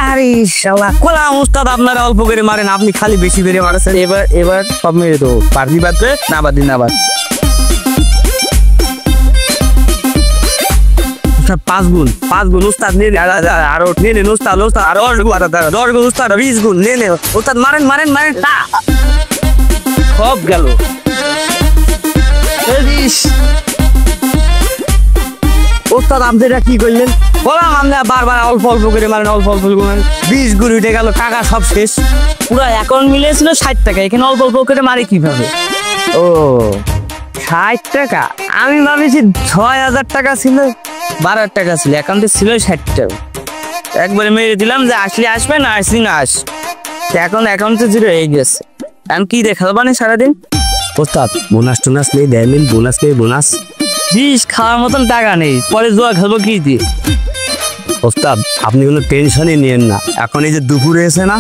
আরে শালা কোলা উস্তাদ আপনারা অল্প করে মারেন, আপনি খালি বেশি করে মারছেন। এবার সব মেরে দেবো, পারবি বাদবে না বাদি না বাদ। 5 গুণ উস্তাদ নিয়ে আরো নিয়ে উস্তাদ আরো 10 গুণ উস্তাদ 20 গুণ নিয়ে উস্তাদ মারেন মারেন মারেন সব গেল। ওস্তাদ আপনারা কি করলেন? বললাম আমরা বারবার অল্প অল্প করে মারেন, অল্প অল্প করে মারেন। 20 গুণ উঠে গেল, টাকা সব শেষ। পুরো অ্যাকাউন্ট মিলিয়েছিল 60 টাকা, এখানে অল্প অল্প করে মারে কিভাবে? ও 60 টাকা, আমি ভাবিছি 6000 টাকা ছিল, 12 টাকা ছিল, অ্যাকাউন্টে ছিল 60 টাকা। একবারে মেরে দিলাম যে আসলে আসবে, না আসলি না আস। এখন অ্যাকাউন্টে জিরো হয়ে গেছে। আমি কি দেখাবো মানে সারাদিন? ওস্তাদ বোনাস টোনাস নেই, দেয়নি বোনাস নেই, বোনাস বিষ খাওয়ার মতন টাকা নেই, পরে জোয়া খেলবো কি দিয়ে? ওস্তাদ আপনি কোনো টেনশনই নিয়েন না, এখন এই যে দুপুরে এসে না